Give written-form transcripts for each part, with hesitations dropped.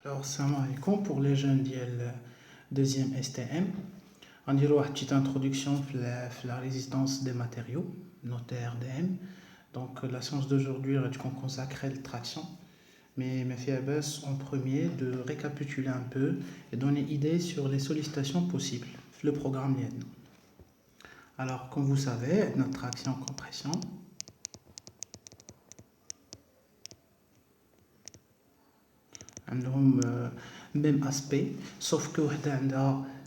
Alors, salam alaikum pour les jeunes de deuxième STM. On dirait une petite introduction à la résistance des matériaux, notre RDM. Donc, la séance d'aujourd'hui, on consacrer la traction. Mais mes filles en premier de récapituler un peu et donner idée sur les sollicitations possibles. Le programme LIEN. Alors, comme vous savez, notre traction compression. عندهم même aspect, sauf que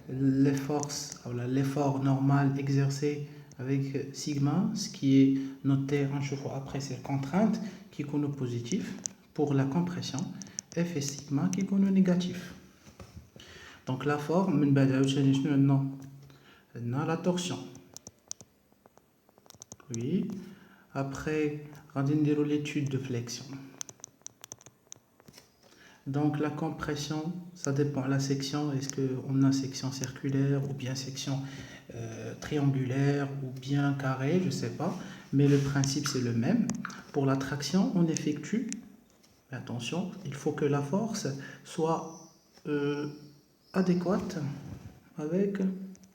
l'effort normal exercé avec sigma, ce qui est noté après ces contraintes qui sont positif pour la compression, F et sigma qui sont négatif. Donc la forme, la torsion. Oui. Après, on va dire l'étude de flexion. Donc la compression, ça dépend de la section. Est-ce qu'on a section circulaire ou bien section triangulaire ou bien carré, je ne sais pas. Mais le principe c'est le même. Pour la traction, on effectue, attention, il faut que la force soit adéquate avec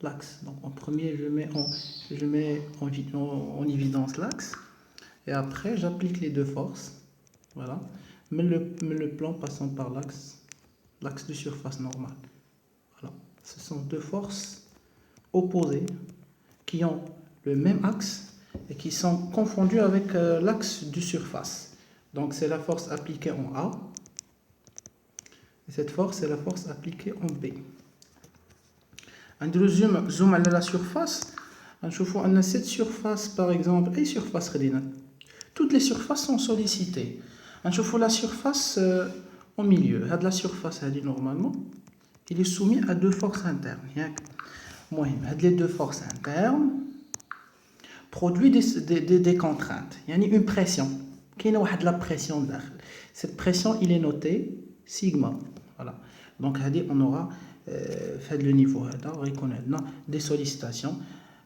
l'axe. Donc en premier, je mets en évidence l'axe et après j'applique les deux forces. Voilà. Mais le plan passant par l'axe de surface normale. Voilà. Ce sont deux forces opposées qui ont le même axe et qui sont confondues avec l'axe de surface. Donc c'est la force appliquée en A et cette force est la force appliquée en B. Un zoom à la surface. On a cette surface par exemple et surface rédinale. Toutes les surfaces sont sollicitées. On voit la surface au milieu. La surface, normalement, il est soumis à deux forces internes. Les deux forces internes produisent des contraintes. Il y a une pression. Il y a la pression. Cette pression, il est noté sigma. Voilà. Donc, on aura fait le niveau. On reconnaît des sollicitations.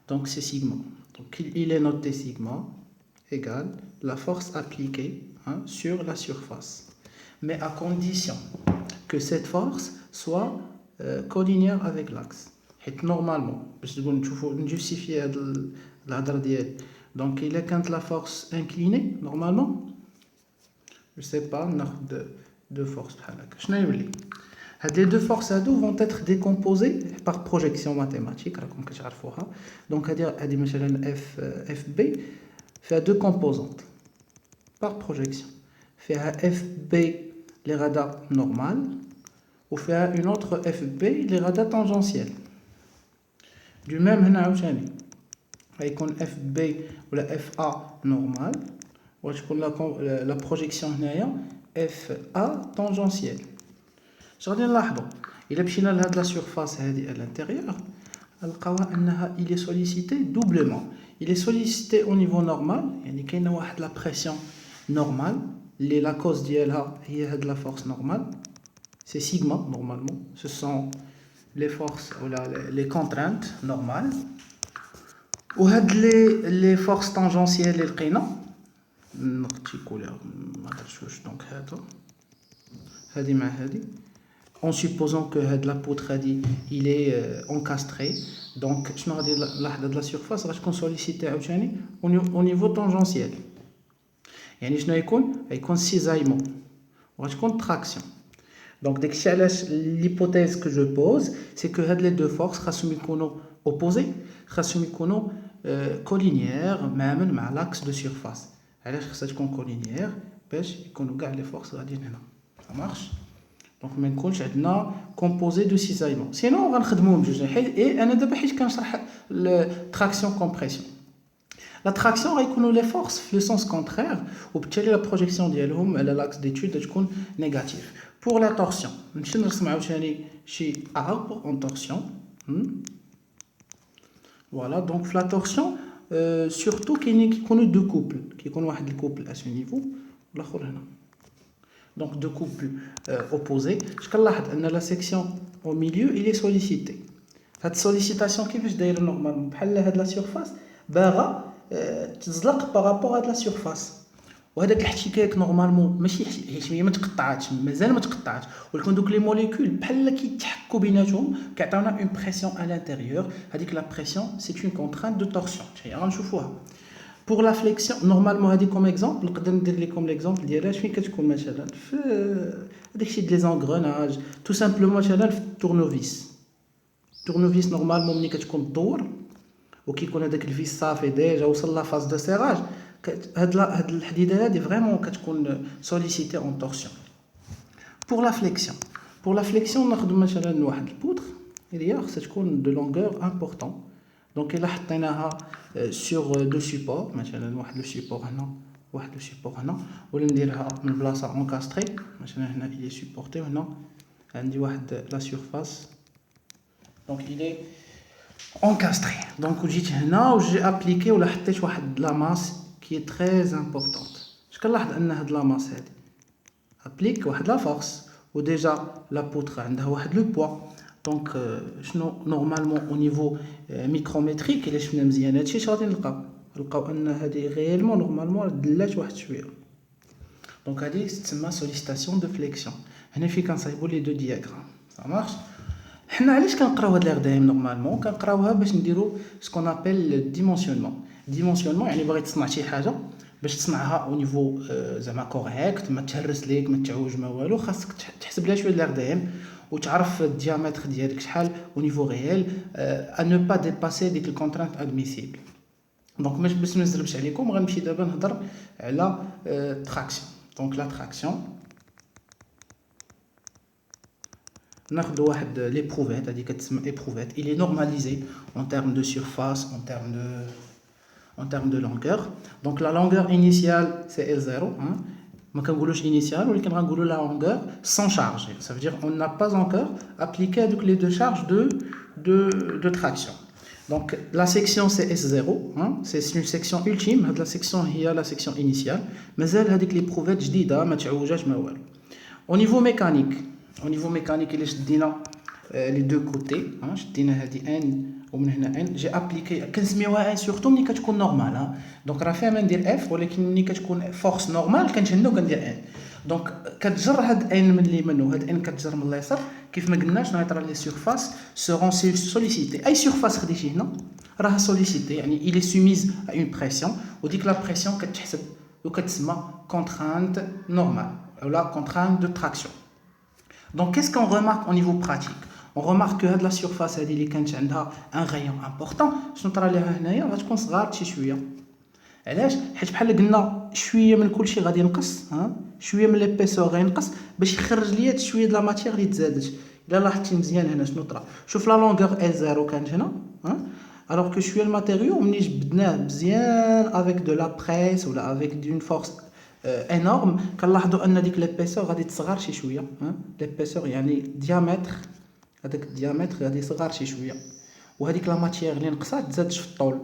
Donc, c'est sigma. Donc, il est noté sigma égale la force appliquée sur la surface, mais à condition que cette force soit collinéaire avec l'axe. Normalement, parce que nous justifier l'adre diète. Donc il est quand la force inclinée normalement, je sais pas, deux forces. Les deux forces vont être décomposées par projection mathématique. Donc à dire FB fait deux composantes par projection. Fait un FB les radars normal ou fait une autre FB les radars tangentiels. Du même avec un FB ou la FA normal ou la projection FA tangentielle. Je regarde là, il a la surface à l'intérieur. Il est sollicité doublement. Il est sollicité au niveau normal, il y a la pression normale, la cause de la force normale, c'est sigma normalement, ce sont les forces ou les contraintes normales. Ou les forces tangentielles et le en supposant que la poutre il est encastré. Donc je me dis de la surface va solliciter au niveau tangentiel. يعني شنو يكون cisaillement وغتكون traction. Donc l'hypothèse que je pose c'est que les deux forces خاصهم يكونوا opposées, خاصهم يكونوا collinéaires même مع l'axe de surface. علاش خاصها تكون collinéaire باش يكونوا كاع les forces غاديين هنا. Ça marche. Donc ما نكونش عندنا composé de cisaillement. Sinon غنخدموهم بجوج et انا دابا حيت كنشرح traction compression. La traction غيكونوا les forces في le sens contraire وبالتالي la projection ديالهم على l'axe d'étude تكون négative. Pour la torsion نمشي نرسم عاوتاني شي arbre en torsion. Voilà, donc la torsion surtout كيكونوا deux couples, كيكون واحد الكوبل à ce niveau والاخر هنا. Donc deux couples opposés. Je كنلاحظ ان la section au milieu il est sollicité. Cette sollicitation كيفاش دايره normalement بحال هاد la surface باغا تزلق par rapport à la surface. وهذاك الاحتكاك نورمالمون ماشي هي ما تقطعاتش مازال ما تقطعاتش ولكن دوك لي موليكول بحال كيتحكوا بيناتهم كيعطيونا اون بريسيون ا لانتيريور هذيك لا بريسيون سي اون كونترانت دو تورسيون هي غنشوفوها بور لا فليكسيون نورمالمون هذه كوم اكزومبل نقدر ندير لكم ليكزومبل ديالها فين كتكون مثلا في داكشي ديال لي زونغروناج تو سامبلومون مثلا في التورنوفيس نورمالمون ملي كتكون تدور وكيكون هذاك الفيس صافي ديجا وصل لا فاز دو سيراج هاد الحديده هادي فريمون كتكون سوليسيتي اون تورسيون بور لا فليكسيون ناخذ مثلا واحد البودر اللي هي خصها تكون دو لونغور امبورطون دونك الا حطيناها سور دو سيبور مثلا واحد لو سيبور هنا واحد لو سيبور هنا ولا نديرها من بلاصه اونكاستري مثلا هنا الي سيبورتي وهنا عندي واحد لا سيرفاس دونك الي encastré donc جيت هنا وجي ابليكي ولا حطيت واحد لا ماس كي تري امبورطونط اش كنلاحظ ان هاد لا ماس هادي ابليك واحد لا فورس وديجا لا بوتر عندها واحد لو بوا دونك شنو نورمالمون او نيفو ميكروميتريك الا شفنا مزيان هادشي اش غادي نلقاو ان هادي ريالمون نورمالمون دلات واحد شويه دونك هادي تسمى سوليسيتاسيون دو فليكسيون هنا فين كنصايبوا لي دو دياغرام ça marche حنا علاش كنقراو هاد الردايم نورمالمون كنقراوها باش نديرو سكون ابل ديمونسيونمون يعني باغي تصنع شي حاجه باش تصنعها او نيفو زعما كوريكت ما تهرس ليك ما تعوج ما والو خاصك تحسب لها شويه الردايم وتعرف الديامتر ديالك شحال او نيفو ريال ا نو با ديباسي ديك الكونترانت ادميسيبل دونك باش ما نزربش عليكم غنمشي دابا نهضر على تراكسيون دونك لا تراكسيون ناخذ واحد ليبروفيت هذه كتسمى ايبروفيت il est normalisé en termes de surface en termes de longueur donc la longueur initiale c'est L0 hein ما كنقولوش initial ولكن غنقولوا la longueur sans charge ça veut dire on n'a pas encore appliqué donc les deux charges de traction donc la section c'est S0 hein c'est une section ultime هاد la section هي la section initiale مازال هذيك ليبروفيت جديده ما تعوجاش ما والو au niveau mécanique au niveau mécanique الا شدينا لي دو كوتي شدينا هذه ان ومن هنا ان جي ابليكي كنسميوها ان سورتو ملي كتكون نورمال دونك راه فيها ما ندير اف ولكن ملي كتكون فورس نورمال كنتهنى وكندير ان دونك كتجر هاد ان من اليمين وهاد ان كتجر من اليسار كيف ما قلنا شنو يطرا لي سيرفاس سيرون سوليسيتي اي سيرفاس خديتي هنا راها سوليسيتي يعني il est soumise à une pression وديك لا بريسيون كتحسب وكتسمى contrainte normale ou la contrainte de traction. Donc, qu'est-ce qu'on remarque au niveau pratique? On remarque que la surface a un rayon important. Je vais تكون صغار شي شويه. علاش؟ حيت بحال قلنا شويه من كل شيء غادي ينقص شويه من ليبيسور غينقص باش يخرج ليا شويه د لا ماتيير اللي تزادت. الا لاحظتي مزيان هنا شنو طرا شوف لا لونغور L0 كانت هنا alors que شويه الماتيريو ملي جبدناه مزيان avec de la presse ولا avec d'une force énorme كنلاحظوا ان ديك ليبيسور غادي تصغر شي شويه ليبيسور يعني ديامتر هذاك الديامتر غادي يصغر شي شويه وهذيك لا ماتيير اللي نقصات تزادش في الطول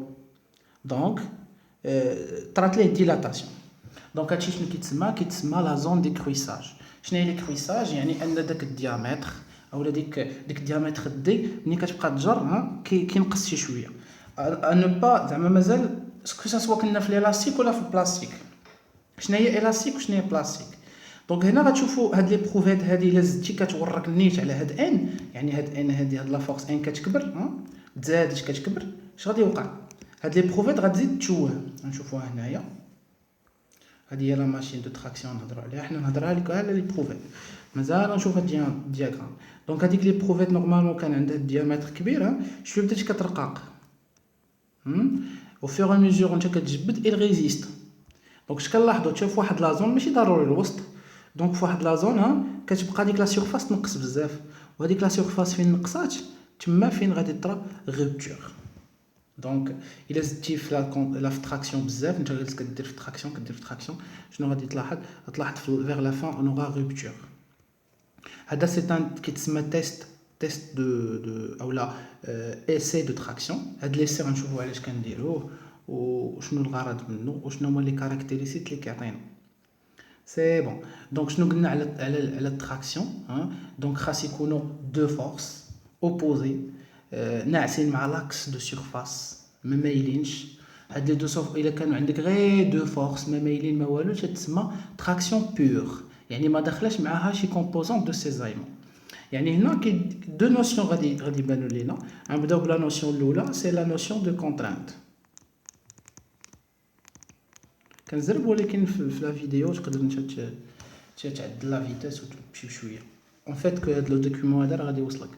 دونك طرات ليه ديلاتاسيون دونك هادشي شنو كيتسمى لا زون دي كرويساج شنو هي لي كرويساج يعني ان داك الديامتر اولا ديك الديامتر دي ملي كتبقى تجر كينقص شي شويه ان با زعما مازال سكو سوا كنا في ليلاستيك ولا في البلاستيك شنو هي الاستيك وشنو هي بلاستيك دونك هنا غتشوفوا هاد لي بروفيت هادي الا زدتي كتورك النيت على هاد ان يعني هاد ان هادي هاد لا فورس ان كتكبر تزادش كتكبر اش غادي يوقع هاد لي بروفيت غتزيد تشوه نشوفوها هنايا هادي هي لا ماشين دو تراكسيون نهضروا عليها حنا نهضرها لكم على لي بروفيت مازال نشوف هاد الدياغرام دونك هذيك لي بروفيت نورمالمون كان عندها الديامتر كبير شويه بدات كترقاق او فيغ ميزور انت كتجبد il ريزيست دونك اش كنلاحظوا تشوف واحد لا زون ماشي ضروري الوسط دونك في واحد لا زون كتبقى ديك لا سيرفاس تنقص بزاف وهذيك لا سيرفاس فين نقصات تما فين غادي طرا غوبتور دونك الا زدتي في لا تراكسيون بزاف انت جالس كدير في تراكسيون شنو غادي تلاحظ في فيغ لا فان اون اورا روبتور هذا سي كيتسمى تيست دو اولا اسي دو تراكسيون هاد ليسي غنشوفوا علاش كنديروه وشنو الغرض منه وشنو هما لي كاركتيرستيك اللي كيعطينا سي بون دونك شنو قلنا على التراكسيون دونك خاص يكونوا دو فورس اوبوزي ناعسين مع لاكس دو سيرفاس ما مايلينش هاد لي دو الا كانوا عندك غير دو فورس ما مايلين ما والو تتسمى تراكسيون بور يعني ما دخلش معاها شي كومبوزون دو سيزايمون يعني هنا كي دو نوسيون غادي يبانوا لينا غنبداو بلا نوسيون الاولى سي لا نوسيون دو كونترانت كنزرب ولكن في لا فيديو تقدر انت تعدل لا فيتاس وتمشي بشويه en fait que هاد لو دوكيومون هذا راه غادي يوصلك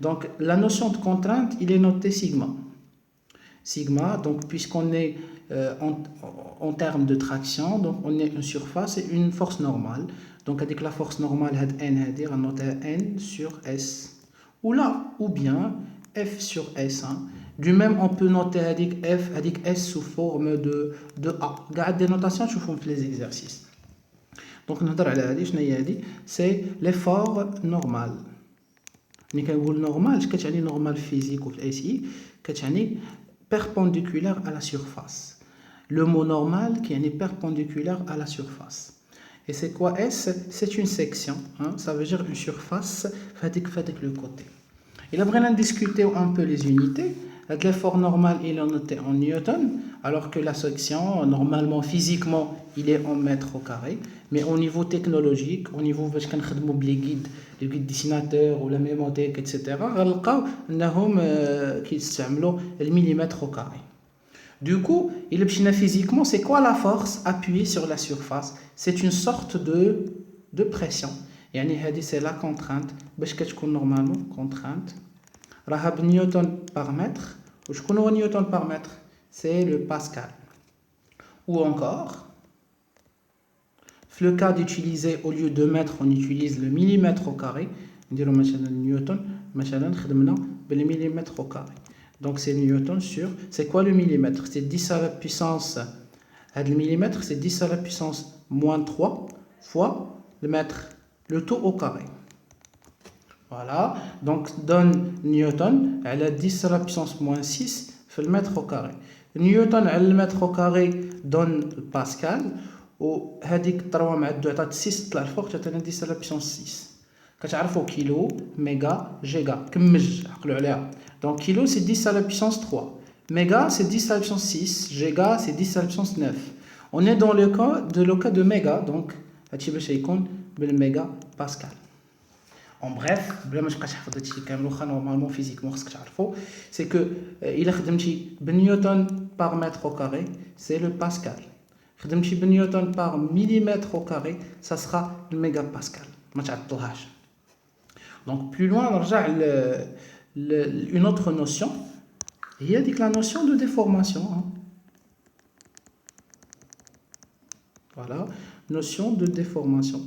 donc la notion de contrainte il est noté sigma sigma donc puisqu'on est en termes de traction donc on est une surface et une force normale donc avec la force normale had n هادي غنوتيها n sur s ou bien f sur s hein. Du même on peut noter avec s sous forme de a garde des notations je fais les exercices donc نهضر على هذه شنو هي هذه c'est l'effort normal ملي كنقول نورمال اش كتعني نورمال فيزيك وفي الاي سي كتعني perpendiculaire à la surface le mot normal qui est perpendiculaire à la surface et c'est quoi S c'est une section hein, ça veut dire une surface fadik le côté et là on discuter un peu les unités l'effort normal il est noté en newton alors que la section normalement physiquement il est en mètres au carré mais au niveau technologique au niveau باش كنخدموا بلي guides les guides dessinateurs ou la mémothèque etc غنلقاو انهم كيستعملوا المليمتر au carré du coup il مشينا physiquement c'est quoi la force appuyée sur la surface c'est une sorte de pression يعني هذه c'est la contrainte باش كتكون normalement contrainte راها بنيوتن par mètre وشكون هو نيوتن par mètre c'est le pascal ou encore في le cas d'utiliser au lieu de mètre on utilise le millimètre au carré نديرو مثلا نيوتن مثلا خدمنا بالمليمتر au carré donc c'est newton sur c'est quoi le millimètre c'est 10 à la puissance le millimètre c'est 10 à la puissance moins 3 fois le mètre le tout au carré voilà donc donne newton elle a 10 à la puissance moins 6 fait le mètre au carré newton elle le mètre au carré donne pascal وهذيك 3 مع 2 عطات 6 طلع الفوق تعطينا 10 على بيسونس 6 كتعرفوا كيلو ميغا جيجا كمج عقلوا عليها donc kilo c'est 10 à la puissance 3 méga c'est 10 à la puissance 6 giga c'est 10 à la puissance 9 on est dans le cas de méga donc هادشي باش يكون بالميغا باسكال en bref بلا ما تبقاش تحفظ هادشي كامل واخا نورمالمون فيزيكمون خصك تعرفو سي كو الا خدمتي بنيوتن بار متر au carré c'est le pascal خدمتي بنيوتن par millimètre au carré ça sera le mégapascal ما تعطلهاش donc plus loin نرجع une autre notion هي ديك la notion de déformation hein. voilà notion de déformation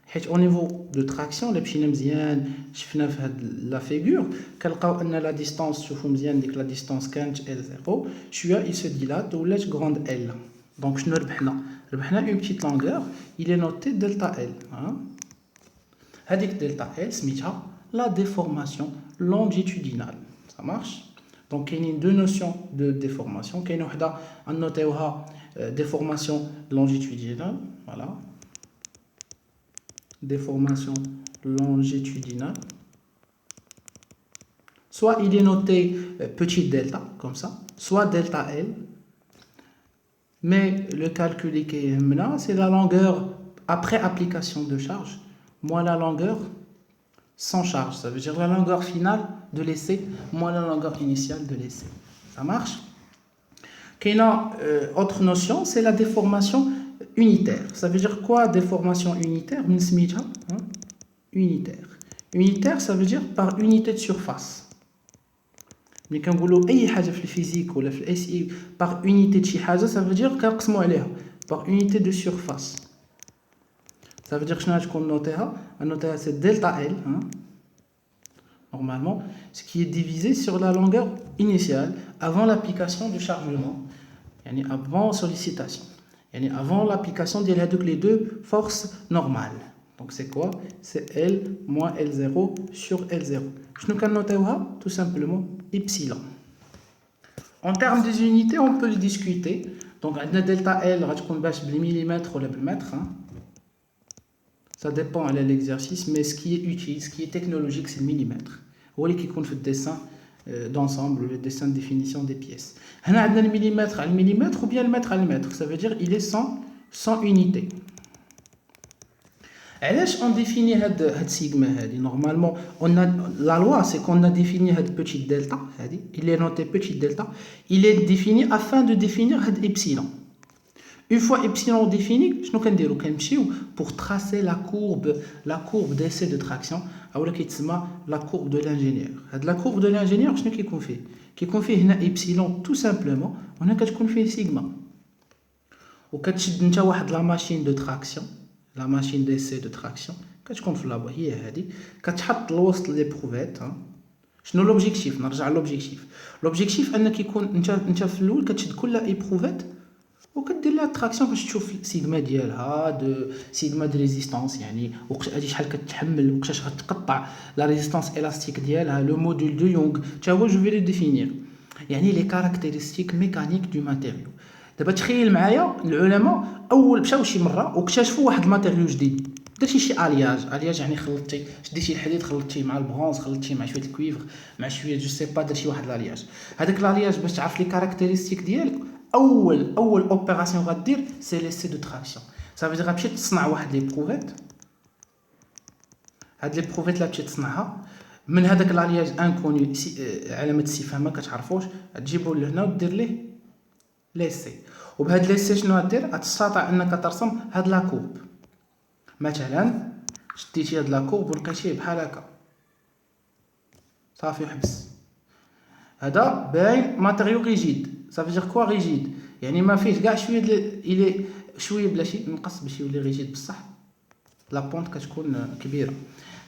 حيت au niveau de traction اللي مشينا مزيان شفنا في هاد لا فيغور كنلقاو ان لا ديستانس شوفوا مزيان ديك لا ديستانس كانت L0 شويه il se dilate ولات grande L donc شنو ربحنا une petite longueur il est noté delta L hein. هذيك delta L سميتها la déformation longitudinale ça marche donc il y a deux notions de déformation كاينه وحده نوتيوها déformation longitudinale voilà déformation longitudinale soit il est noté petit delta comme ça soit delta L mais le calcul qui est maintenant c'est la longueur après application de charge moins la longueur sans charge ça veut dire la longueur finale de l'essai moins la longueur initiale de l'essai ça marche qu'une autre notion c'est la déformation unitaire ça veut dire quoi déformation unitaire unitaire ça veut dire par unité de surface ملي كنقولوا اي حاجه في الفيزيك ولا في الاس اي par unité de شي حاجه ça veut dire كنقسموا عليها par unité de surface ça veut dire شنو غتكون نوتيها c'est delta L hein, normalement ce qui est divisé sur la longueur initiale avant l'application du chargement يعني avant sollicitation يعني avant l'application de les deux forces normales donc c'est quoi c'est L moins L0 sur L0 شنو كنوتيوها tout simplement epsilon en termes des unités on peut le discuter donc عندنا delta L غتكون باش بالمليمتر ولا بالمتر hein. Ça dépend de l'exercice, mais ce qui est utile, ce qui est technologique, c'est le millimètre. Ou qui compte le dessin, d'ensemble, le dessin de définition des pièces. On a le millimètre à le millimètre ou bien le mètre à le mètre. Ça veut dire il est sans unité. علاش on définit هاد sigma هادي normalement on a la loi c'est qu'on a défini هاد petit delta هادي il est noté petit delta il est défini afin de définir هاد epsilon. Une fois epsilon défini شنو كنديرو كنمشيو pour tracer la courbe d'essai de traction اولا كيتسمى la courbe de l'ingénieur. هاد la courbe de l'ingénieur شنو كيكون فيه هنا epsilon tout simplement وهنا كتكون فيه sigma وكتشد نتا واحد la machine de traction la machine d'essai de traction كتكون في لابا هي هذه كتحط الوسط لي بروفيت. شنو لوبجيكتيف نرجع لوبجيكتيف انك يكون انت في الاول كتشد كل ايبروفيت وكدير لها تراكسيون باش تشوف سيغما ديالها دو سيغما دو ريزيستانس يعني هادي شحال كتحمل وكاش غتقطع لا ريزيستانس الاستيك ديالها لو موديل دو يونغ تا هو جو في لو ديفينير يعني لي كاركتيرستيك ميكانيك دو ماتيريو. دابا تخيل معايا العلماء اول مشاو شي مره واكتشفوا واحد الماتيريو جديد درتي شي الياج يعني خلطتي شديتي الحديد خلطتيه مع البرونز خلطتيه مع شويه الكويفر مع شويه جو سي با درتي واحد الالياج. هذاك الالياج باش تعرف لي كاركتيرستيك ديالك اول اوبيراسيون غدير سي ليسي دو تراكسيون. صافي غتمشي تصنع واحد لي بروفيت هاد لي بروفيت لا تمشي تصنعها من هذاك الالياج انكوني علامه استفهام ما كتعرفوش تجيبو لهنا ودير ليه ليسي وبهاد ليسي شنو غدير غتستطيع انك ترسم هاد لا كورب. مثلا شديتي هاد لا كورب ولقيتيه بحال هكا صافي حبس هذا باين ماتيريو ريجيد. صافي دير كوا ريجيد يعني ما فيه كاع شويه الى شويه بلا شي نقص باش يولي ريجيد بصح لا بونط كتكون كبيره.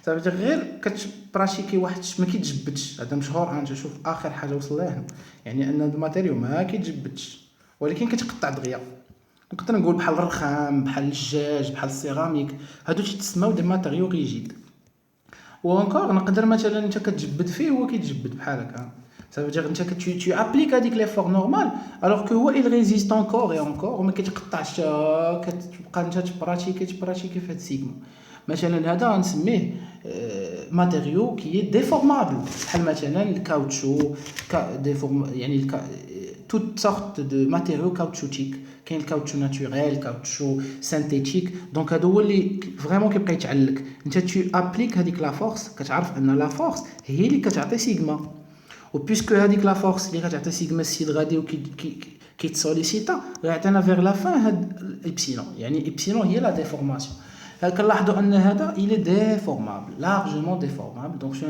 صافي دير غير كتبراشيكي واحد ما كيتجبدش. هذا مشهور انت شوف اخر حاجه وصل لها هنا يعني ان الماتيريو ما كيتجبدش ولكن كتقطع دغيا. نقدر نقول بحال الرخام بحال الجاج بحال السيراميك هادو تيتسموا دي ماتيريو ريجيد. وانكور نقدر مثلا انت كتجبد فيه هو كيتجبد بحال هكا. صافي دير انت tu appliques هذيك لي فور نورمال alors que هو il résiste encore et encore وما كيتقطعش كتبقى انت تبراتيكي في هاد السيغما. مثلا هذا غنسميه ماتيريو كي ديفورمابل بحال مثلا الكاوتشو يعني toute sorte de matériaux caoutchoutique كاين الكاوتشو ناتوريل كاوتشو سينثيتيك دونك هادو هو اللي فريمون كيبقى يتعلق انت tu appliques هذيك لا فورس كتعرف ان لا فورس هي اللي كتعطي سيغما وبيسكو هذيك لا فورس اللي كتعطي سيغما السيد غادي كيتسوليسيتا غيعطينا فيغ لا فان هاد ايبسيلون يعني ايبسيلون هي لا ديفورماسيون. كنلاحظوا ان هذا il est déformable largement déformable donc je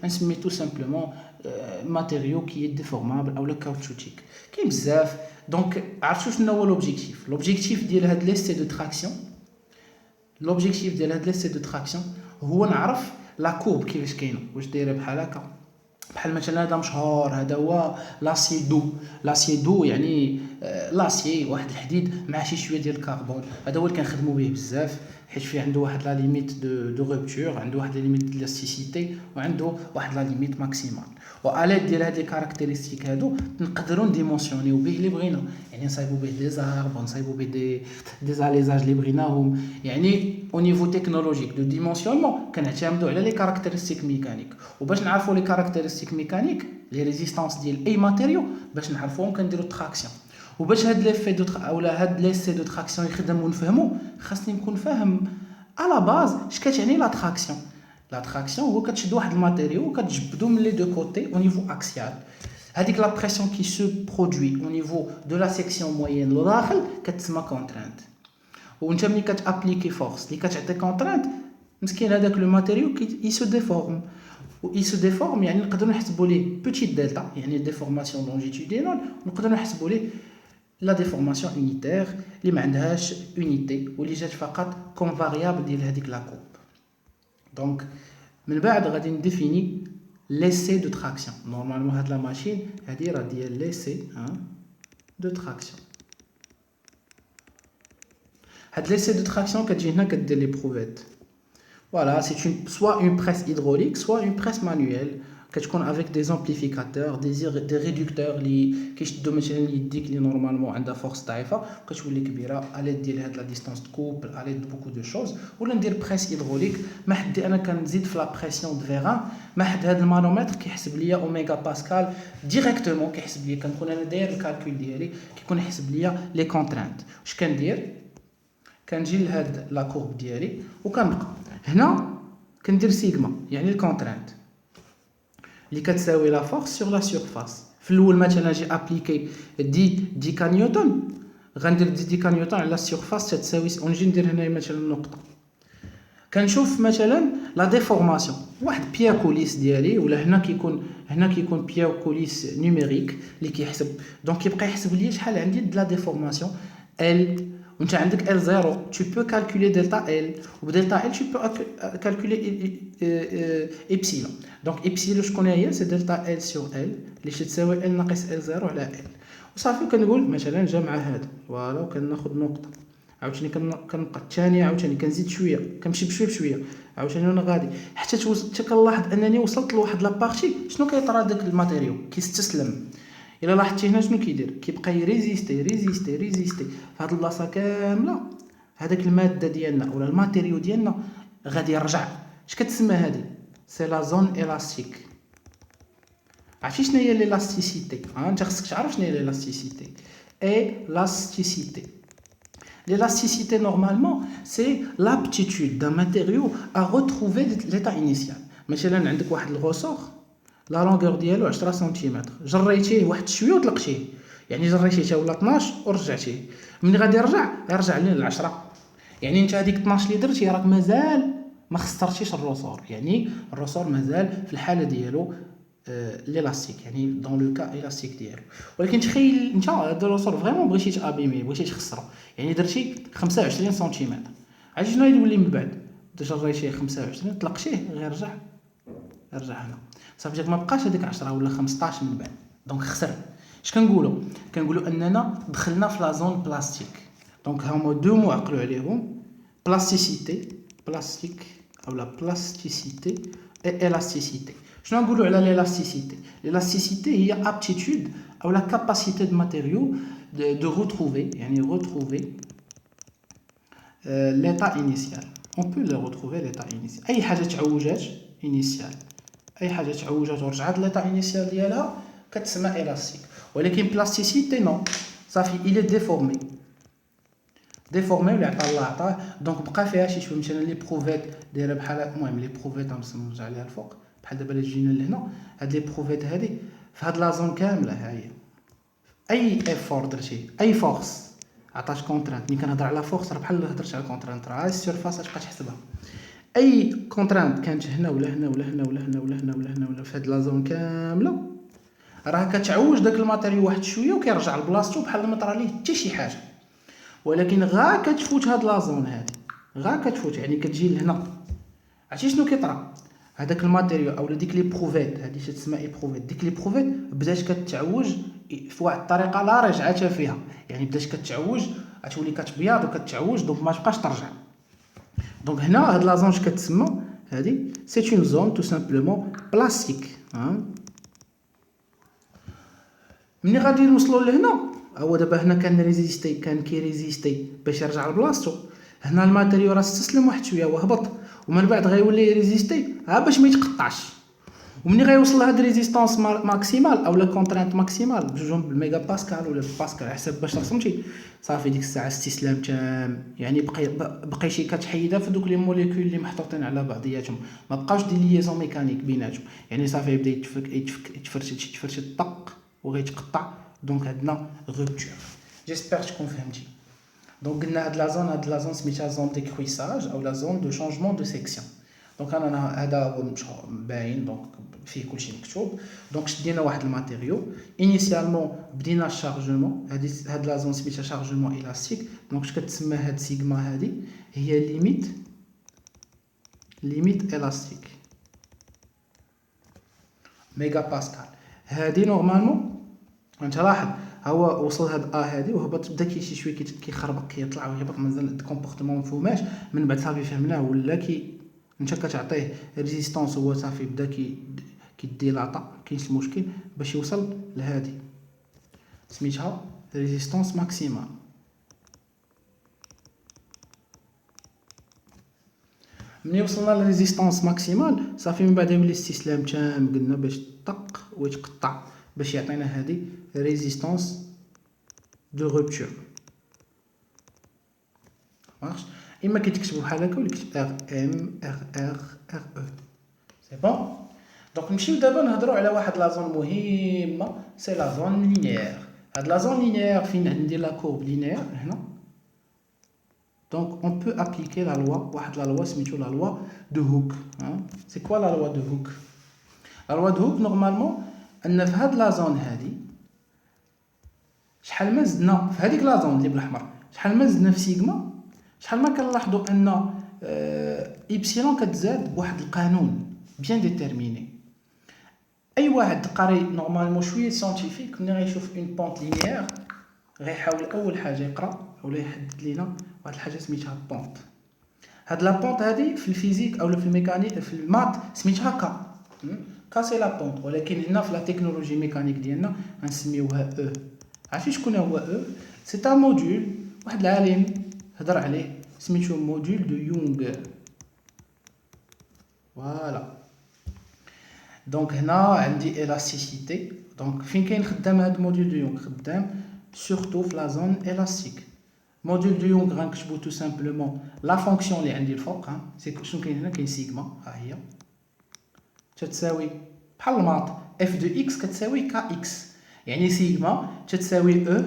نسميه tout simplement matériau qui est déformable او caoutchoutique كاين بزاف. دونك عرفتوا شنو هو لوبجيكتيف ديال هاد ليسي دو تراكسيون. لوبجيكتيف ديال هاد ليسي دو تراكسيون هو نعرف لا كورب كيفاش كاينه واش دايره بحال هكا بحال مثلا هذا مشهور هذا هو لاسي دو يعني لاسي واحد الحديد مع شي شويه ديال الكربون. هذا هو اللي كنخدموا به بزاف حيت فيه عنده واحد لا ليميت دو روبتور عنده واحد لا ليميت ديلاستيسيتي وعنده واحد لا ليميت ماكسيمال. واليد ديال هاد لي كاركتيرستيك هادو نقدروا نديمونسيونيو به اللي بغينا يعني نصايبوا به دي زارب نصايبوا به دي زاليزاج اللي بغيناهم يعني او نيفو تكنولوجيك دو ديمونسيونمون كنعتمدوا على لي كاركتيرستيك ميكانيك. وباش نعرفوا لي كاركتيرستيك ميكانيك لي ريزيستانس ديال اي ماتيريو باش نعرفوهم كنديروا تراكسيون. وباش هاد ليفي اولا هاد ليسي دو تراكسيون يخدم ونفهمو خاصني نكون فاهم على باز اش كتعني لا تراكسيون. لا تراكسيون هو كتشد واحد الماتيريو وكتجبدو من لي دو كوتي او نيفو اكسيال. هذيك لا بريسيون كي سو برودوي او نيفو دو لا سيكسيون موين لداخل كتسمى كونترانت. وانت ملي كتابليكي فورس اللي كتعطي كونترانت مسكين هذاك لو ماتيريو كي سو ديفورم و سو ديفورم يعني نقدروا نحسبوا ليه بوتيت دلتا يعني ديفورماسيون لونجيتودينال ونقدروا نحسبوا ليه لا ديفورماسيون يونيتير اللي ما عندهاش يونيتي واللي جات فقط كوم فاريابل ديال هذيك لا كورب. دونك من بعد غادي نديفيني ليسي دو تراكسيون. نورمالمون هاد لا ماشين هادي راه ديال ليسي دو تراكسيون. هاد ليسي دو تراكسيون كتجي هنا كدير لي بروفيت. Voilà, c'est soit une presse hydraulique, soit une presse manuelle. كتكون افيك دي زامبليفيكاتور دي ريدكتور اللي كيشدوا مثلا يديك اللي نورمالمون عندها فورس ضعيفه وكتولي كبيره على ديال هاد لا ديستانس كوبل على بوكو دو شوز. ولا ندير بريس هيدروليك ما حدي انا كنزيد في لا بريسيون دو فيغان ما حد هاد المانومتر كيحسب ليا اوميغا باسكال ديريكتومون كيحسب ليا كنكون انا داير الكالكول ديالي كيكون يحسب ليا لي كونترانت. واش كندير كنجي لهاد لا كورب ديالي وكنبقى هنا كندير سيغما يعني الكونترانت اللي كتساوي لا فورس سور لا سيرفاس. في الاول مثلا نجي ابليكي دي كانيوتن غندير دي كانيوتن على السيرفاس تتساوي ونجي ندير هنا مثلا نقطه كنشوف مثلا لا ديفورماسيون واحد بيا كوليس ديالي ولا هنا كيكون بيا كوليس نيميريك اللي كيحسب دونك كيبقى يحسب لي شحال عندي د لا ديفورماسيون ال وانت عندك ال 0 tu peux calculer delta L وبدلتا L tu peux calculer epsilon. donc epsilon شكون هي سي دلتا L sur L اللي تساوي L ناقص L 0 على L وصافي. كنقول مثلا جا مع هذا فوالا وكناخذ نقطه عاوتاني كنبقى الثانيه عاوتاني كنزيد شويه كنمشي بشويه عاوتاني وانا غادي حتى كنلاحظ انني وصلت لواحد لابارتي شنو كيطرا داك الماتيريو كيستسلم. الا لاحظتي هنا شنو كيدير كيبقى يريزيستي فهاد البلاصه كامله هذاك الماده ديالنا ولا الماتيريو ديالنا غادي يرجع. اش كتسمى هذه سي لا زون الاستيك. عرفتي شنو هي ليلاستيسيتي؟ انت خصك تعرف شنو هي ليلاستيسيتي. L'élasticité, normalement, c'est l'aptitude d'un matériau à retrouver l'état initial. مثلا عندك واحد الغوصور لا لونغور ديالو 10 سنتيمتر جريتيه واحد شويه وطلقتيه يعني جريتيه حتى ولا 12 ورجعتيه ملي غادي يرجع لين ل 10 يعني انت هذيك 12 اللي درتي راك مازال ما خسرتيش الروسور يعني الروسور مازال في الحاله ديالو l'élastique يعني dans le cas élastique ديالو. ولكن تخيل انت هذا الروسور فريمون بغيتي تابيمي بغيتي تخسره يعني درتي 25 سنتيمتر عرفتي شنو يولي من بعد جريتيه 25 طلقتيه غير رجع هنا صافي جاك ما بقاش هذيك 10 ولا 15 من بعد دونك خسر. اش كنقولوا اننا دخلنا في لا زون بلاستيك. دونك هما دو مو عقلوا عليهم بلاستيسيتي بلاستيك او لا بلاستيسيتي اي الاستيسيتي. شنو نقولوا على l'élasticité l'élasticité هي aptitude او la capacité de matériau de retrouver يعني retrouver l'état initial. on peut le retrouver l'état initial. اي حاجه تعوجات initial اي حاجه تعوجات ورجعت ليطا انيسيال ديالها كتسمى الاستيك. ولكن بلاستيسيتي نو صافي الى ديفورمي ولا عطا الله عطاه دونك بقى فيها شي شويه مثلا لي بروفيت دايره بحال المهم لي بروفيت غنسموها عليها الفوق بحال دابا اللي جينا لهنا هاد لي بروفيت هادي في هاد لا زون كامله ها هي اي افور درتي اي فورس عطاش كونترانت. ملي كنهضر على فورس راه بحال هضرت على كونترانت راه السيرفاس تبقى تحسبها اي كونترانت كانت هنا ولا هنا ولا هنا ولا هنا ولا هنا ولا هنا ولا في هاد لا زون كامله راه كتعوج داك الماتيريو واحد شويه وكيرجع لبلاصتو بحال ما طرا ليه حتى شي حاجه. ولكن غا كتفوت هاد لا زون هادي غا كتفوت يعني كتجي لهنا عرفتي شنو كيطرا هذاك الماتيريو او ديك لي بروفيت هادي تسمى اي بروفيت. ديك لي بروفيت بدات كتعوج في واحد الطريقه لا رجعتها فيها يعني بدات كتعوج غتولي كتبياض وكتعوج دونك ما تبقاش ترجع. دونك هنا هاد لا زون كتسمى هادي سي اون زون تو سامبلومون بلاستيك. ملي غادي نوصلوا لهنا هو دابا هنا كان ريزيستي كان كيريزيستي باش يرجع لبلاصتو. هنا الماتيريو راه استسلم واحد شويه وهبط ومن بعد غيولي ريزيستي باش ما يتقطعش. ومني غيوصل لهاد ريزيستانس ماكسيمال او لا كونترانت ماكسيمال بجوج بالميغا باسكال ولا باسكال على حسب باش رسمتي صافي ديك الساعه استسلام تام يعني بقيتي كتحيدها في دوك لي موليكول اللي محطوطين على بعضياتهم ما بقاوش دي ليزون ميكانيك بيناتهم يعني صافي يبدا يتفرشت طق وغيتقطع. دونك عندنا روبتور. جيسبر تكون فهمتي. دونك قلنا هاد لا زون سميتها زون دي كرويساج او لا زون دو شونجمون دو سيكسيون. دونك انا هذا هو باين دونك فيه كلشي مكتوب. دونك شدينا واحد الماتيريو انيسيالمون بدينا الشارجمون هاد لا زون سميتها شارجمون الاستيك. دونك اش كتسمى هاد سيغما هادي هي ليميت الاستيك ميغا باسكال. هادي نورمالمون انت لاحظ هو وصل هاد هادي وهبط بدا شي شويه كيخربق كيطلع ويهبط مازال الكومبورتمون مفهوماش من بعد صافي فهمناه ولا انت كتعطيه ريزيستانس هو صافي بدا كيديلاطا كاينش المشكل باش يوصل لهادي سميتها ريزيستانس ماكسيمال. ملي وصلنا للريزيستانس ماكسيمال صافي من بعد يولي الاستسلام تام قلنا باش طق ويتقطع باش يعطينا هذه ريزيستانس دو روبتور. مارش اما كيتكتبوا بحال هكا ولا كتب ار ام ار ار ار او سي بون. دونك نمشيو دابا نهضروا على واحد لا زون مهمه سي لا زون لينيير. هاد لا زون لينيير فين ندير لا كورب لينيير هنا. Donc on peut appliquer la loi, la loi c'est la loi de Hooke. Hein? C'est quoi la loi de Hooke? La loi de Hooke normalement ان في هاد لا زون هادي شحال ما زدنا في هذيك لا زون اللي بالاحمر شحال ما زدنا في سيغما شحال ما كنلاحظوا ان ايبسيلون كتزاد بواحد القانون بيان ديتيرميني. اي واحد قاري نورمالمون شويه ساينتيفيك ملي غيشوف اون بونط لينيير غيحاول اول حاجه يقرا ولا يحدد لينا واحد الحاجه سميتها بونط. هاد لا بونط هادي في الفيزيك او في الميكانيك في المات سميتها كا. كا سي لا بونط، ولكن هنا في لا تكنولوجي ميكانيك ديالنا غنسميوها او. عرفتي شكون هو او؟ سي ان موديول واحد العالم هضر عليه سميتو موديول دو يونغ. فوالا دونك هنا عندي الاستيسيتي. دونك فين كاين خدام هاد الموديول دو يونغ؟ خدام سورتو في لا زون الاستيك. موديول دو يونغ غنكتبو تو سامبلومون لا فونكسيون اللي عندي الفوق سي شنو كاين هنا؟ كاين سيغما ها هي تتساوي بحال الماط اف دو اكس كتساوي كا اكس، يعني سيغما تتساوي او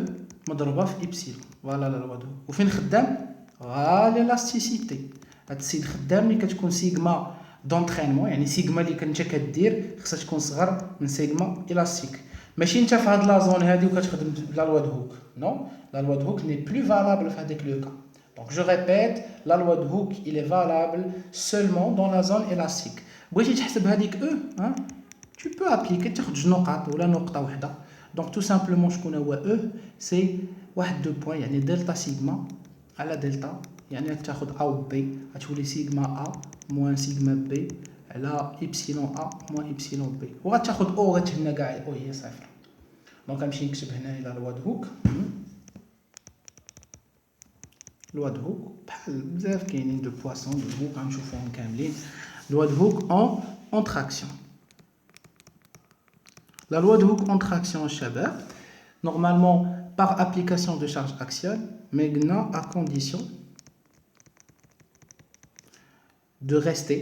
مضروبه في ايبسيلون. فوالا لا لوا دو. وفين خدام؟ غالي لاستيسيتي. هاد السيد خدام ملي كتكون سيغما دونطرينمون، يعني سيغما اللي انت كدير خصها تكون صغر من سيغما الاستيك. ماشي انت في هاد لا زون هادي وكتخدم بلا لوا دو هوك. نو، la loi de Hooke n'est plus valable dans le cas. Donc je répète, la loi de Hooke il est valable seulement dans la zone élastique. بغيتي تحسب هذيك E tu peux appliquer تاخذ جوج نقط ولا نقطه واحده. Donc tout simplement شكون هو E c'est واحد دو بوين يعني دلتا سيغما على دلتا، يعني تاخذ A و B غتولي سيغما A موان سيغما B على إبسيلون A موان إبسيلون B، وغتاخذ O غتهنا كاع O هي صفر. دونك غنمشي نكتب هنا لا لوا دو هوك. لوا دو هوك بحال بزاف كاينين دو بواسون دو هوك غنشوفوهم كاملين. لوا دو هوك اون تراكسيون. La loi de Hooke en traction الشباب normalement par application de charge axiale mais à condition de rester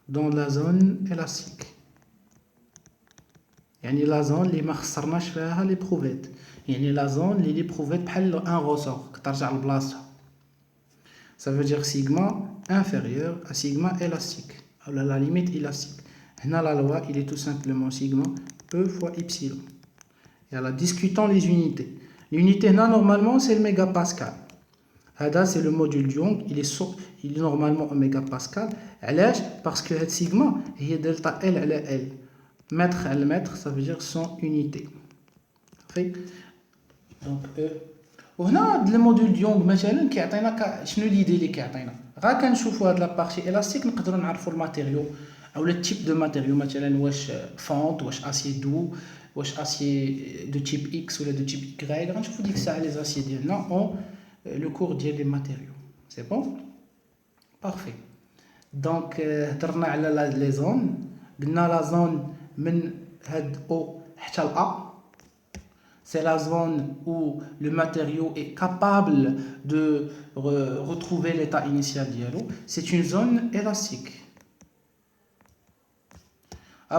dans la zone élastique. يعني لا زون اللي ما خسرناش فيها لي بروفيت، يعني لا زون اللي لي بروفيت بحال ان روسور كترجع لبلاصتها. ça veut dire sigma inférieur à sigma élastique ou la limite élastique. هنا la loi il est tout simplement sigma E fois epsilon. Et là discutons les unités. L'unité là normalement c'est le mégapascal. هذا c'est le module du Young, il est normalement en mégapascal. علاش؟ parce que هاد sigma هي delta L على L. Mètre à le mètre, ça veut dire son unité. Donc, وهنا le module de Young مثلا كيعطينا شنو ليدي اللي كيعطينا؟ غا كنشوفوا هاد لابارتي الاستيك نقدروا نعرفوا الماتيريو او لو تيب دو ماتيريو، مثلا واش فونت واش اسي دو واش اسي دو تيب اكس ولا دو تيب Y. غنشوفوا ديك الساعه لي زاسي ديالنا اون لو كور ديال لي ماتيريو. سي بون بارفي. دونك هضرنا على لي زون، قلنا لا زون من هاد او حتى ل A c'est la zone où le matériau est capable de retrouver l'état initial d'Yalo. C'est une zone élastique.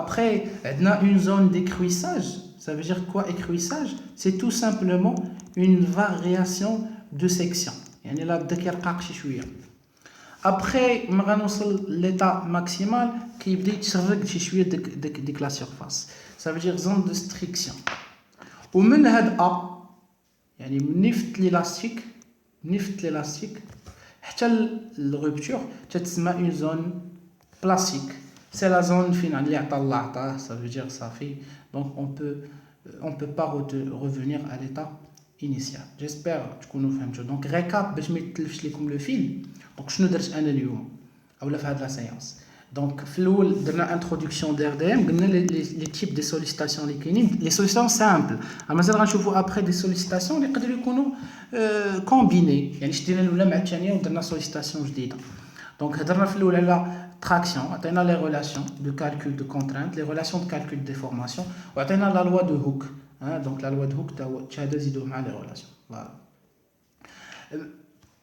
Après, on a une zone d'écruissage. Ça veut dire quoi écruissage? C'est tout simplement une variation de section. يعني لا بدا كيرقق شي شويه. Après, ما غنوصل l'état maximal كيبدا يتشرق شي شويه ديك لا surface. Ça veut dire zone de striction. ومن هاد A يعني من نفت l'élastique حتى الرupture تتسمى une zone plastique. C'est la zone finale اللي عطا الله عطاه. Ça veut dire صافي. Donc on peut pas revenir à l'état initial. J'espère تكونوا فهمتوا. Donc récap باش ما يتلفش لكم لو فيلم. Donc شنو درت انا اليوم اولا في هاد لا سيونس؟ Donc, dans l'introduction d'RDM, les types de sollicitations, les sollicitations simples. Après des sollicitations, les combinées. Il y a une sollicitation جديدة. Donc, dans la traction, on a les relations de calcul de contraintes, les relations de calcul de déformation, on a la loi de Hooke. Donc, la loi de Hooke, tu as les relations. Voilà.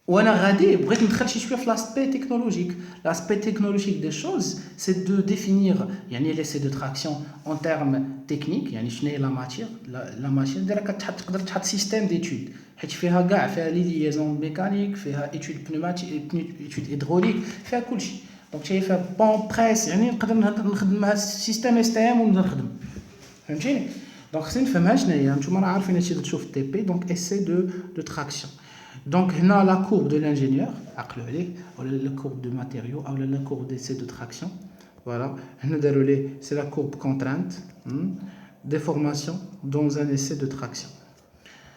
وانا غادي بغيت ندخل شي شويه في l'aspect technologique. L'aspect technologique des choses, c'est de définir يعني l'essai de traction en termes techniques. يعني شنو هي la matière ديرها تقدر تحط système d'études حيت فيها كاع فيها لي ليزون ميكانيك فيها étude pneumatique étude hydraulique فيها كلشي. دونك شي فيها بون بريس يعني نقدر نخدم مع السيستم اس تي ام ونخدم فهمتيني. دونك خصني نفهمها شنو هي. نتوما راه عارفين هادشي تشوف تي بي. دونك essai de traction. Donc, on a la courbe de l'ingénieur, la courbe de matériaux, la courbe d'essai de traction. Voilà, c'est la courbe contrainte, déformation dans un essai de traction.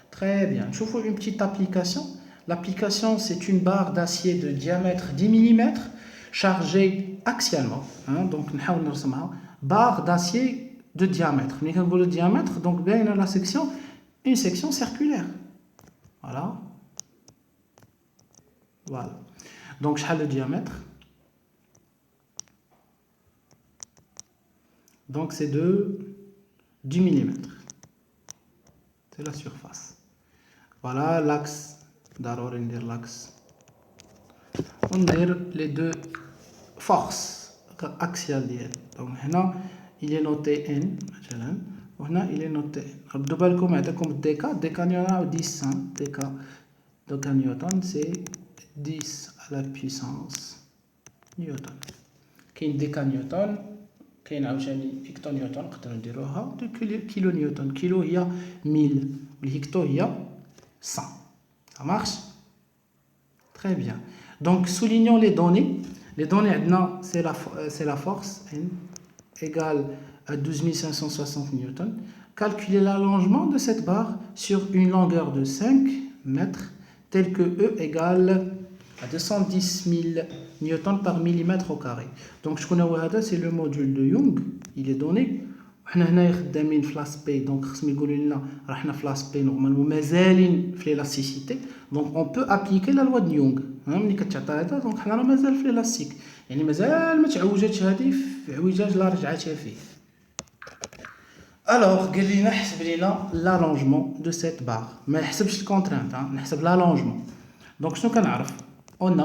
Très bien. Je vous fais une petite application. L'application, c'est une barre d'acier de diamètre 10 mm chargée axialement. Donc, barre d'acier de diamètre. Le diamètre, donc, bien, on a une section circulaire. Voilà. Voilà. Donc, le diamètre. Donc, c'est de 10 mm. C'est la surface. Voilà l'axe. D'abord, on dit l'axe. On dit les deux forces axiales. Donc, là, il est noté N. Là, il est noté. Comme dk. Dk, il y en a 10. Dk. Donc, Newton, c'est 10 à la puissance Newton. Qui est décanewton, qui est hectonewton, kilo Newton. Kilo, il y a 1000. Le hecto, il y a 100. Ça marche? Très bien. Donc, soulignons les données. Les données, c'est la force N égale à 12 560 Newton. Calculez l'allongement de cette barre sur une longueur de 5 mètres, tel que E égale à 210 000 newtons par millimètre au carré. Donc, je connais c'est le module de Young, il est donné. On a l'aspect, donc l'aspect normalement, mais l'élasticité. Donc, on peut appliquer la loi de Young. Donc, on a l'élastique. يعني مازال ما تعوجتش هذه في عوجاج لا رجعتها فيه. Alors, قال لنا حسب لنا l'allongement de cette barre. ما نحسبش الكونترانت, نحسب l'allongement. Donc, شنو كنعرف? On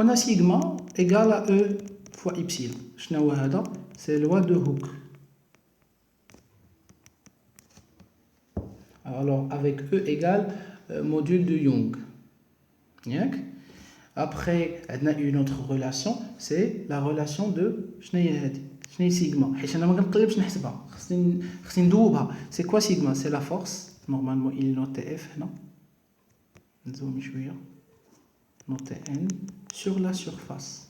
a sigma égale à E fois epsilon. C'est la loi de Hooke. Alors, avec E égale module de Young. Après, on a une autre relation, c'est la relation de sigma. C'est quoi sigma? C'est la force. Normalement, il est noté F, non? Noté N sur la surface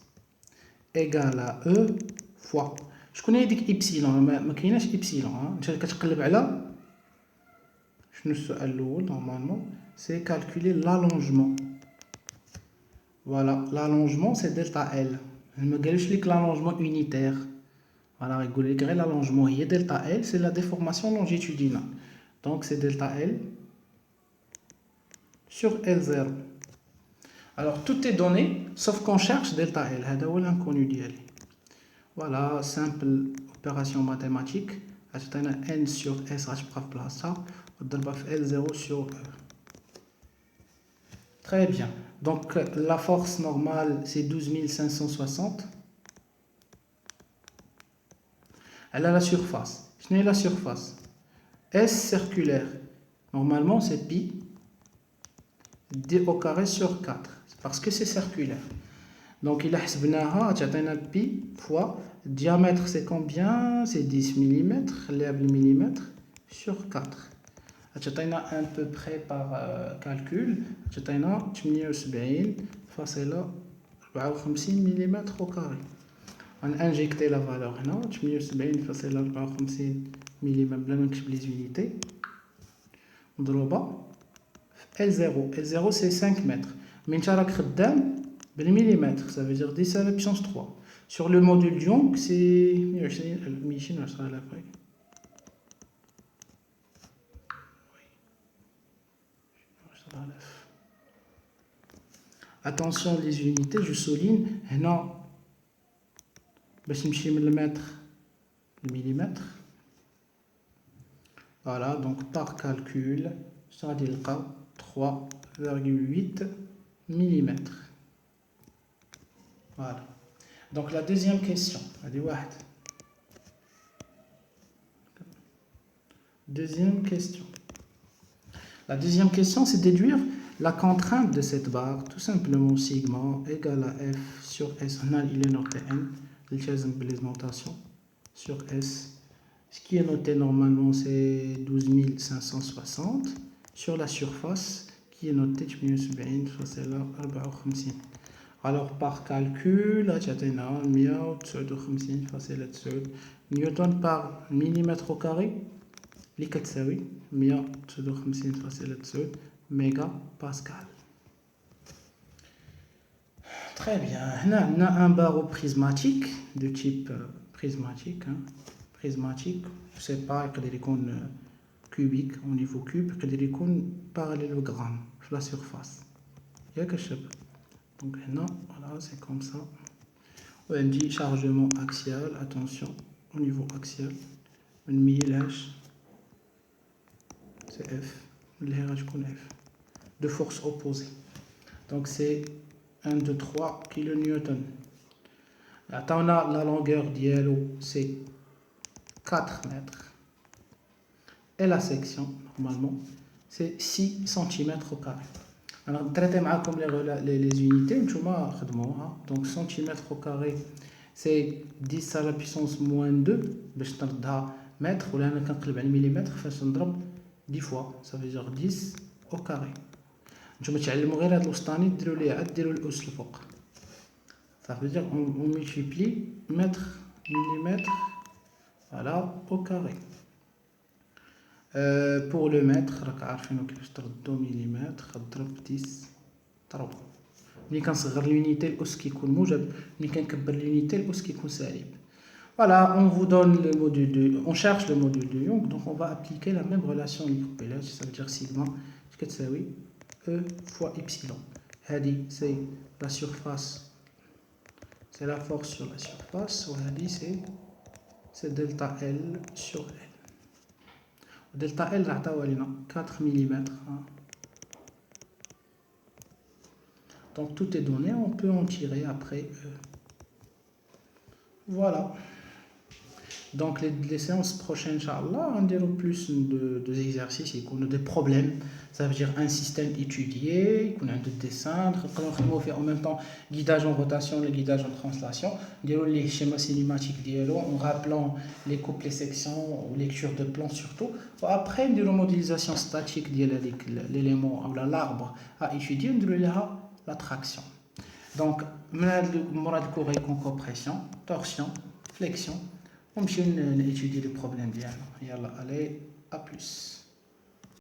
égale à E fois. Je connais epsilon, ما كايناش epsilon. انت كتقلب على شنو السؤال الاول normalement, c'est calculer l'allongement. Voilà, l'allongement c'est delta L. ما قالش لك l'allongement unitaire. Voilà, يقول لك غير l'allongement هي delta L, c'est la déformation longitudinale. Donc c'est delta L sur L0. Alors, tout est donné, sauf qu'on cherche delta L. C'est l'inconnu d'IL. Voilà, simple opération mathématique. On a N sur S, on a L0 sur E. Très bien. Donc, la force normale, c'est 12 560. Elle a la surface. Ce n'est la surface. S circulaire. Normalement, c'est pi d au carré sur 4. Parce que c'est circulaire. Donc, il a حسبناها pi fois diamètre, c'est combien? C'est 10 mm, le millimètre sur 4. À peu près par calcul, 78 فاصلة 54 mm au carré. On a injecté la valeur là, 78 فاصلة 54 mm بلا ما نكتب les unités. مضروبة L0. L0 c'est 5 mètres. Mais tu as خدام Le millimètre, ça veut dire 10 à la puissance 3. Sur le module de Young, c'est 120 Attention les unités, je souligne, non, باش نمشي من المتر millimètre. Voilà, donc par calcul, ça dit 3,8 mm. Voilà. Donc la deuxième question, deuxième question. La deuxième question, c'est déduire la contrainte de cette barre, tout simplement sigma égale à f sur s. Il est noté n, les notations sur s. Ce qui est noté normalement, c'est 12 560 sur la surface qui est notée 78 c'est là 54. Alors par calcul, là, 159 newton par millimètre au carré. اللي كتساوي 159.9 mégapascal. Très bien. On a un barreau prismatique de type prismatique. Prismatique, je ne sais pas, il peut être cubique au niveau cube, il peut être parallélogramme sur la surface. Il y a quelque chose. Donc là, voilà, c'est comme ça. On dit chargement axial, attention, au niveau axial. On met c'est F, F, de force opposée. Donc c'est 1, 2, 3 kN. Attends, la longueur d'ILO, c'est 4 mètres. Et la section, normalement, c'est 6 cm au carré. Alors, traitez comme les unités, donc centimètre au carré, c'est 10 à la puissance moins 2, mètre, ou là, on a millimètre, 10 fois, ça veut dire 10 au carré. Ça veut dire on multiplie mètre, millimètre, voilà, au carré. Pour le mètre, on millimètre, 10, 3. Ni كنصغر l'unité الأس كيكون موجب ni كنكبر l'unité الأس كيكون سالب. Voilà, on vous donne le module de, on cherche le module de Young, donc on va appliquer la même relation hyperpélage, ça veut dire sigma, c'est E fois epsilon. Hadi, c'est la surface, c'est la force sur la surface, ou Hadi, c'est delta L sur L. Delta L, 4 mm. Donc tout est donné, on peut en tirer après E. Voilà. Donc les séances prochaines, Inch'Allah, on dira plus de exercices, et qu'on a des problèmes, ça veut dire un système étudié, qu'on a des dessins, on fait en même temps guidage en rotation, le guidage en translation, on dira les schémas cinématiques en rappelant les coupes, les sections, lecture de plan surtout. Après, on dira modélisation statique de l'élément, l'arbre à étudier, on dira la traction. Donc, on a le cours avec compression, torsion, flexion. On va étudier le problème. Allez, à plus.